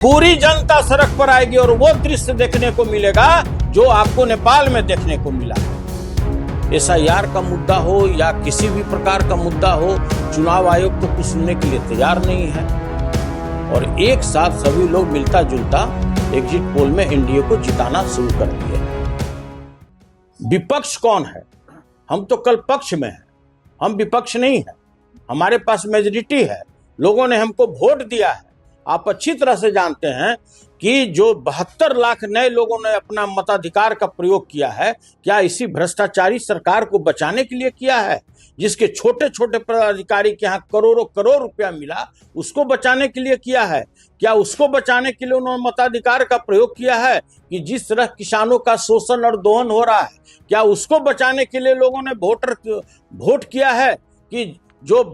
पूरी जनता सड़क पर आएगी और वो दृश्य देखने को मिलेगा जो आपको नेपाल में देखने को मिला है। एसआईआर का मुद्दा हो या किसी भी प्रकार का मुद्दा हो, चुनाव आयोग तो कुछ सुनने के लिए तैयार नहीं है और एक साथ सभी लोग मिलता जुलता एग्जिट पोल में एनडीए को जिताना शुरू कर दिए। विपक्ष कौन है? हम तो कल पक्ष में हैं, हम विपक्ष नहीं है। हमारे पास मेजॉरिटी है, लोगों ने हमको वोट दिया है। आप अच्छी तरह से जानते हैं कि जो 72 लाख नए लोगों ने अपना मताधिकार का प्रयोग किया है, क्या इसी भ्रष्टाचारी सरकार को बचाने के लिए किया है? जिसके छोटे छोटे पदाधिकारी के यहाँ करोड़ों करोड़ रुपया मिला, उसको बचाने के लिए किया है? क्या उसको बचाने के लिए उन्होंने मताधिकार का प्रयोग किया है कि जिस तरह किसानों का शोषण और दोहन हो रहा है, क्या उसको बचाने के लिए लोगों ने वोट किया है कि जो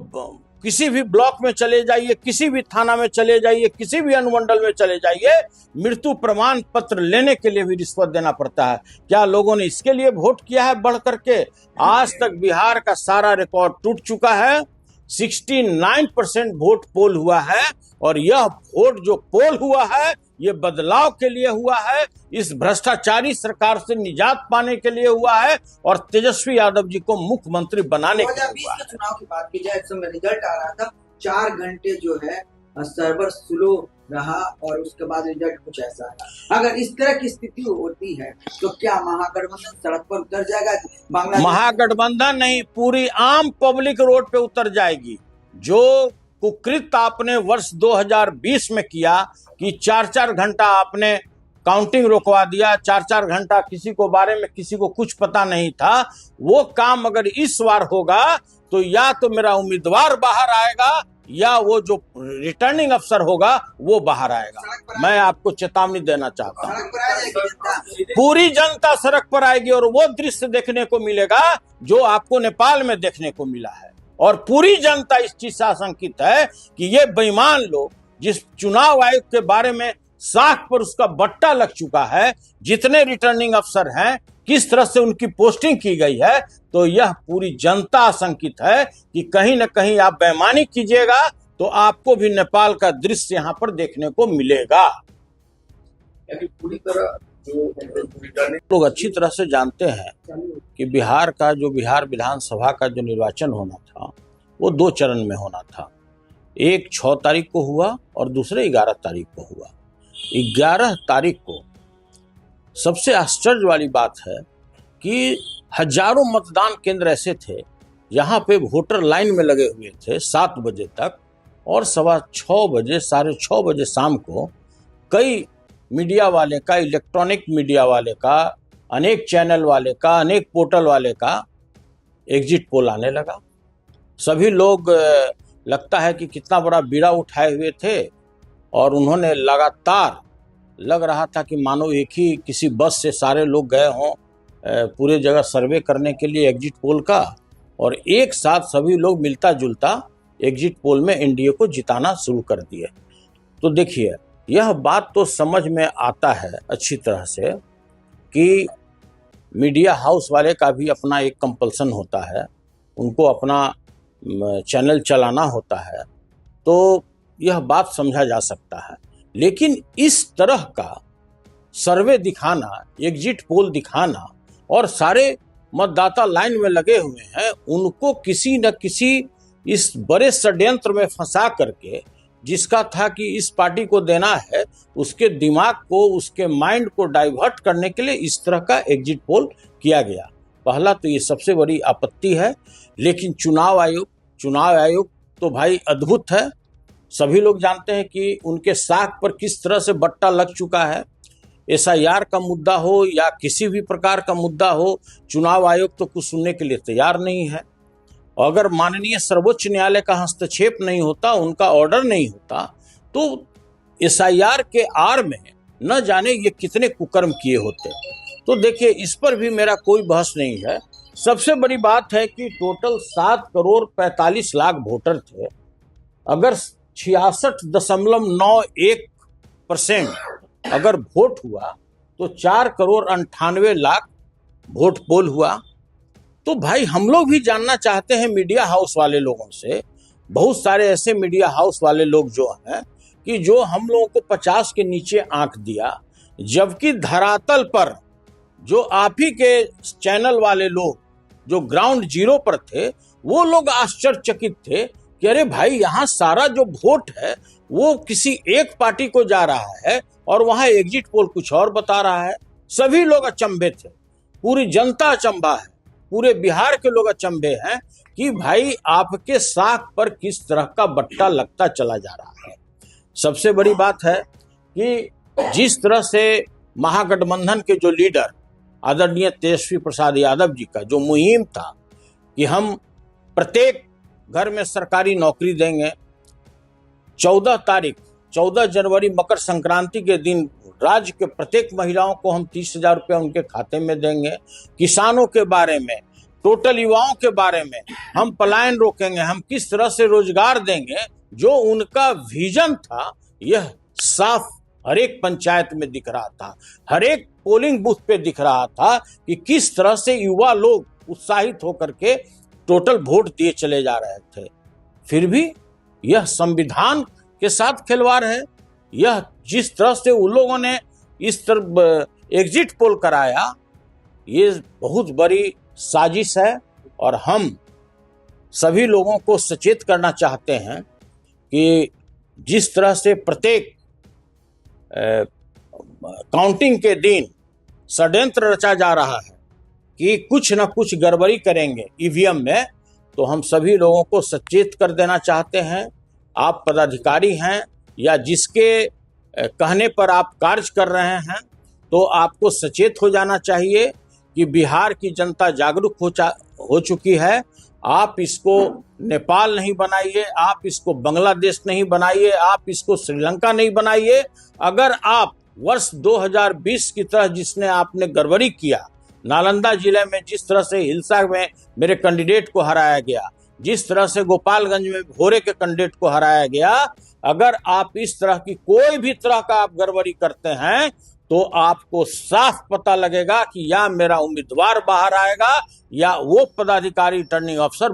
किसी भी ब्लॉक में चले जाइए, किसी भी थाना में चले जाइए, किसी भी अनुमंडल में चले जाइए, मृत्यु प्रमाण पत्र लेने के लिए भी रिश्वत देना पड़ता है? क्या लोगों ने इसके लिए वोट किया है बढ़ करके? आज तक बिहार का सारा रिकॉर्ड टूट चुका है। 69% वोट पोल हुआ है और यह वोट जो पोल हुआ है ये बदलाव के लिए हुआ है, इस भ्रष्टाचारी सरकार से निजात पाने के लिए हुआ है और तेजस्वी यादव जी को मुख्यमंत्री बनाने के लिए हुआ है। चुनाव की बात की जाए, इस समय रिजल्ट आ रहा था, 4 घंटे जो है सर्वर स्लो रहा और उसके बाद रिजल्ट कुछ ऐसा है। अगर इस तरह की स्थिति होती है तो क्या महागठबंधन सड़क पर उतर जाएगा? महागठबंधन नहीं, पूरी आम पब्लिक रोड पे उतर जाएगी। जो कुकृत आपने वर्ष 2020 में किया कि 4-4 घंटा आपने काउंटिंग रोकवा दिया, 4-4 घंटा किसी को बारे में किसी को कुछ पता नहीं था, वो काम अगर इस बार होगा तो या तो मेरा उम्मीदवार बाहर आएगा या वो जो रिटर्निंग अफसर होगा वो बाहर आएगा। मैं आपको चेतावनी देना चाहता हूँ, पूरी जनता सड़क पर आएगी और वो दृश्य देखने को मिलेगा जो आपको नेपाल में देखने को मिला है। और पूरी जनता इस चीज से आशंकित है कि ये बेईमान लोग, जिस चुनाव आयोग के बारे में साख पर उसका बट्टा लग चुका है, जितने रिटर्निंग अफसर हैं, किस तरह से उनकी पोस्टिंग की गई है, तो यह पूरी जनता आशंकित है कि कहीं न कहीं आप बेईमानी कीजिएगा तो आपको भी नेपाल का दृश्य यहाँ पर देखने को मिलेगा। पूरी तरह जो लोग अच्छी तरह से जानते हैं कि बिहार का जो बिहार विधानसभा का जो निर्वाचन होना था वो 2 चरण में होना था। एक 6 तारीख को हुआ और दूसरे 11 तारीख को हुआ। 11 तारीख को सबसे आश्चर्य वाली बात है कि हजारों मतदान केंद्र ऐसे थे जहां पे वोटर लाइन में लगे हुए थे 7 बजे तक और 6:15 बजे 6:30 बजे शाम को कई मीडिया वाले का, इलेक्ट्रॉनिक मीडिया वाले का, अनेक चैनल वाले का, अनेक पोर्टल वाले का एग्जिट पोल आने लगा। सभी लोग लगता है कि कितना बड़ा बीड़ा उठाए हुए थे और उन्होंने लगातार, लग रहा था कि मानो एक ही किसी बस से सारे लोग गए हों पूरे जगह सर्वे करने के लिए एग्जिट पोल का, और एक साथ सभी लोग मिलता जुलता एग्जिट पोल में एनडीए को जिताना शुरू कर दिए। तो देखिए, यह बात तो समझ में आता है अच्छी तरह से कि मीडिया हाउस वाले का भी अपना एक कंपल्सन होता है, उनको अपना चैनल चलाना होता है, तो यह बात समझा जा सकता है। लेकिन इस तरह का सर्वे दिखाना, एग्जिट पोल दिखाना और सारे मतदाता लाइन में लगे हुए हैं, उनको किसी न किसी इस बड़े षड्यंत्र में फंसा करके, जिसका था कि इस पार्टी को देना है, उसके दिमाग को, उसके माइंड को डाइवर्ट करने के लिए इस तरह का एग्जिट पोल किया गया। पहला तो ये सबसे बड़ी आपत्ति है। लेकिन चुनाव आयोग तो भाई अद्भुत है। सभी लोग जानते हैं कि उनके साख पर किस तरह से बट्टा लग चुका है। एसआईआर का मुद्दा हो या किसी भी प्रकार का मुद्दा हो, चुनाव आयोग तो कुछ सुनने के लिए तैयार नहीं है। अगर माननीय सर्वोच्च न्यायालय का हस्तक्षेप नहीं होता, उनका ऑर्डर नहीं होता, तो एसआईआर के आड़ में न जाने ये कितने कुकर्म किए होते। तो देखिए, इस पर भी मेरा कोई बहस नहीं है। सबसे बड़ी बात है कि टोटल 7,45,00,000 वोटर थे। अगर 66.91% अगर वोट हुआ तो 4,98,00,000 वोट पोल हुआ। तो भाई हम लोग भी जानना चाहते हैं मीडिया हाउस वाले लोगों से, बहुत सारे ऐसे मीडिया हाउस वाले लोग जो हैं कि जो हम लोगों को 50 के नीचे आंक दिया, जबकि धरातल पर जो आप ही के चैनल वाले लोग जो ग्राउंड जीरो पर थे, वो लोग आश्चर्यचकित थे कि अरे भाई, यहाँ सारा जो वोट है वो किसी एक पार्टी को जा रहा है और वहां एग्जिट पोल कुछ और बता रहा है। सभी लोग अचंभे थे, पूरी जनता अचंभा है, पूरे बिहार के लोग अचंभे हैं कि भाई आपके साख पर किस तरह का बट्टा लगता चला जा रहा है। सबसे बड़ी बात है कि जिस तरह से महागठबंधन के जो लीडर आदरणीय तेजस्वी प्रसाद यादव जी का जो मुहिम था कि हम प्रत्येक घर में सरकारी नौकरी देंगे, 14 जनवरी मकर संक्रांति के दिन राज्य के प्रत्येक महिलाओं को हम 30,000 रुपया उनके खाते में देंगे, किसानों के बारे में, टोटल युवाओं के बारे में हम पलायन रोकेंगे, हम किस तरह से रोजगार देंगे, जो उनका विजन था यह साफ हर एक पंचायत में दिख रहा था, हर एक पोलिंग बूथ पे दिख रहा था कि किस तरह से युवा लोग उत्साहित होकर के टोटल वोट दिए चले जा रहे थे। फिर भी यह संविधान के साथ खिलवाड़ है। यह जिस तरह से उन लोगों ने इस तरह एग्जिट पोल कराया, ये बहुत बड़ी साजिश है और हम सभी लोगों को सचेत करना चाहते हैं कि जिस तरह से प्रत्येक काउंटिंग के दिन षड्यंत्र रचा जा रहा है कि कुछ न कुछ गड़बड़ी करेंगे ईवीएम में, तो हम सभी लोगों को सचेत कर देना चाहते हैं। आप पदाधिकारी हैं या जिसके कहने पर आप कार्य कर रहे हैं, तो आपको सचेत हो जाना चाहिए कि बिहार की जनता जागरूक हो चुकी है। आप इसको नेपाल नहीं बनाइए, आप इसको बांग्लादेश नहीं बनाइए, आप इसको श्रीलंका नहीं बनाइए। अगर आप वर्ष 2020 की तरह जिसने आपने गड़बड़ी किया, नालंदा जिले में जिस तरह से हिलसा में मेरे कैंडिडेट को हराया गया, जिस तरह से गोपालगंज में भोरे के कैंडिडेट को हराया गया, अगर आप इस तरह की कोई भी तरह का आप गड़बड़ी करते हैं तो आपको साफ पता लगेगा कि या मेरा उम्मीदवार बाहर आएगा या वो पदाधिकारी रिटर्निंग अफसर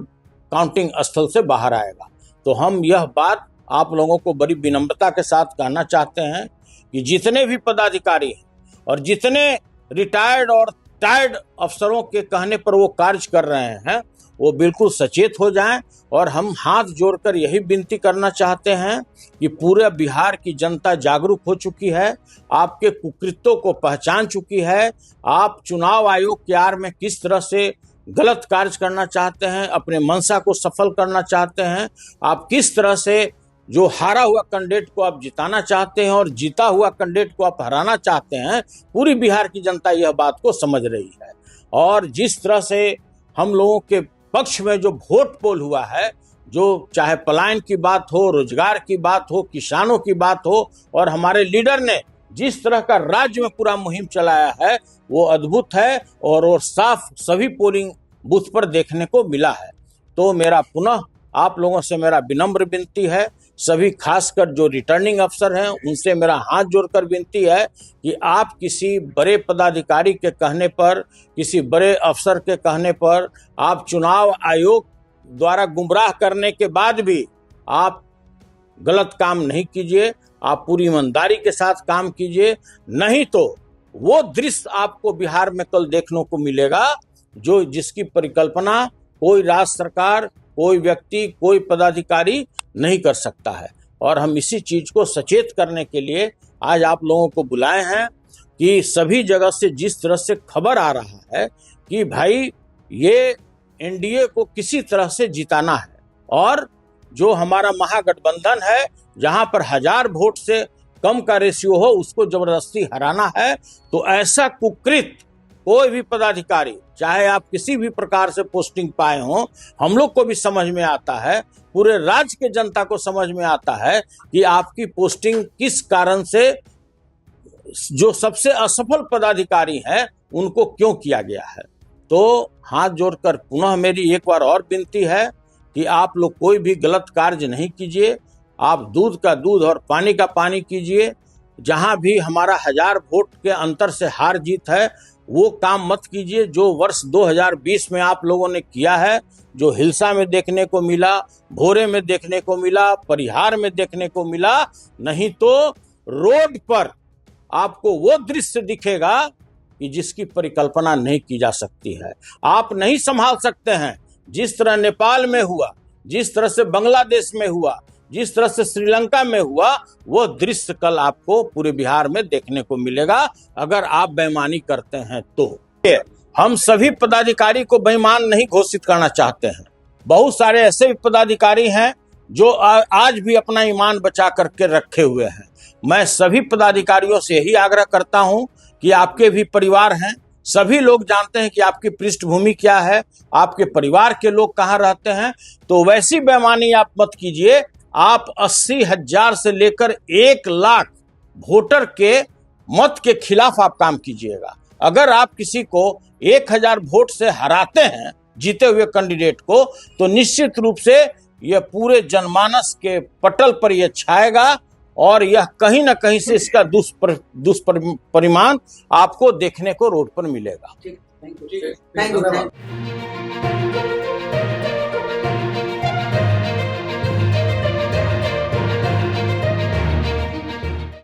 काउंटिंग स्थल से बाहर आएगा। तो हम यह बात आप लोगों को बड़ी विनम्रता के साथ कहना चाहते हैं कि जितने भी पदाधिकारी हैं और जितने रिटायर्ड और टायर्ड अफसरों के कहने पर वो कार्य कर रहे हैं, वो बिल्कुल सचेत हो जाएं। और हम हाथ जोड़कर यही विनती करना चाहते हैं कि पूरे बिहार की जनता जागरूक हो चुकी है, आपके कुकृत्यों को पहचान चुकी है। आप चुनाव आयोग के आड़ में किस तरह से गलत कार्य करना चाहते हैं, अपने मंशा को सफल करना चाहते हैं, आप किस तरह से जो हारा हुआ कैंडिडेट को आप जिताना चाहते हैं और जीता हुआ कैंडिडेट को आप हराना चाहते हैं, पूरी बिहार की जनता यह बात को समझ रही है। और जिस तरह से हम लोगों के पक्ष में जो वोट पोल हुआ है, जो चाहे पलायन की बात हो, रोजगार की बात हो, किसानों की बात हो, और हमारे लीडर ने जिस तरह का राज्य में पूरा मुहिम चलाया है, वो अद्भुत है और वो साफ सभी पोलिंग बूथ पर देखने को मिला है। तो मेरा पुनः आप लोगों से मेरा विनम्र विनती है, सभी खासकर जो रिटर्निंग अफसर हैं उनसे मेरा हाथ जोड़कर विनती है कि आप किसी बड़े पदाधिकारी के कहने पर, किसी बड़े अफसर के कहने पर, आप चुनाव आयोग द्वारा गुमराह करने के बाद भी आप गलत काम नहीं कीजिए, आप पूरी ईमानदारी के साथ काम कीजिए। नहीं तो वो दृश्य आपको बिहार में कल देखने को मिलेगा जो जिसकी परिकल्पना कोई राज्य सरकार, कोई व्यक्ति, कोई पदाधिकारी नहीं कर सकता है। और हम इसी चीज को सचेत करने के लिए आज आप लोगों को बुलाए हैं कि सभी जगह से जिस तरह से खबर आ रहा है कि भाई ये एनडीए को किसी तरह से जिताना है और जो हमारा महागठबंधन है जहां पर 1000 वोट से कम का रेशियो हो उसको जबरदस्ती हराना है, तो ऐसा कुकृत कोई भी पदाधिकारी, चाहे आप किसी भी प्रकार से पोस्टिंग पाए हों, हम लोग को भी समझ में आता है, पूरे राज्य के जनता को समझ में आता है कि आपकी पोस्टिंग किस कारण से, जो सबसे असफल पदाधिकारी हैं उनको क्यों किया गया है। तो हाथ जोड़कर पुनः मेरी एक बार और विनती है कि आप लोग कोई भी गलत कार्य नहीं कीजिए, आप दूध का दूध और पानी का पानी कीजिए। जहां भी हमारा 1000 वोट के अंतर से हार जीत है वो काम मत कीजिए जो वर्ष 2020 में आप लोगों ने किया है, जो हिल्सा में देखने को मिला, भोरे में देखने को मिला, परिहार में देखने को मिला। नहीं तो रोड पर आपको वो दृश्य दिखेगा कि जिसकी परिकल्पना नहीं की जा सकती है। आप नहीं संभाल सकते हैं। जिस तरह नेपाल में हुआ, जिस तरह से बांग्लादेश में हुआ, जिस तरह से श्रीलंका में हुआ, वो दृश्य कल आपको पूरे बिहार में देखने को मिलेगा अगर आप बेईमानी करते हैं तो। हम सभी पदाधिकारी को बेईमान नहीं घोषित करना चाहते हैं। बहुत सारे ऐसे भी पदाधिकारी हैं जो आज भी अपना ईमान बचा करके रखे हुए हैं। मैं सभी पदाधिकारियों से यही आग्रह करता हूं कि आपके भी परिवार हैं, सभी लोग जानते हैं कि आपकी पृष्ठभूमि क्या है, आपके परिवार के लोग कहाँ रहते हैं, तो वैसी बेईमानी आप मत कीजिए। आप 80,000 से लेकर 1 लाख वोटर के मत के खिलाफ आप काम कीजिएगा। अगर आप किसी को 1000 वोट से हराते हैं जीते हुए कैंडिडेट को, तो निश्चित रूप से यह पूरे जनमानस के पटल पर यह छाएगा और यह कहीं ना कहीं से इसका दुष्परिणाम आपको देखने को रोड पर मिलेगा। Thank you.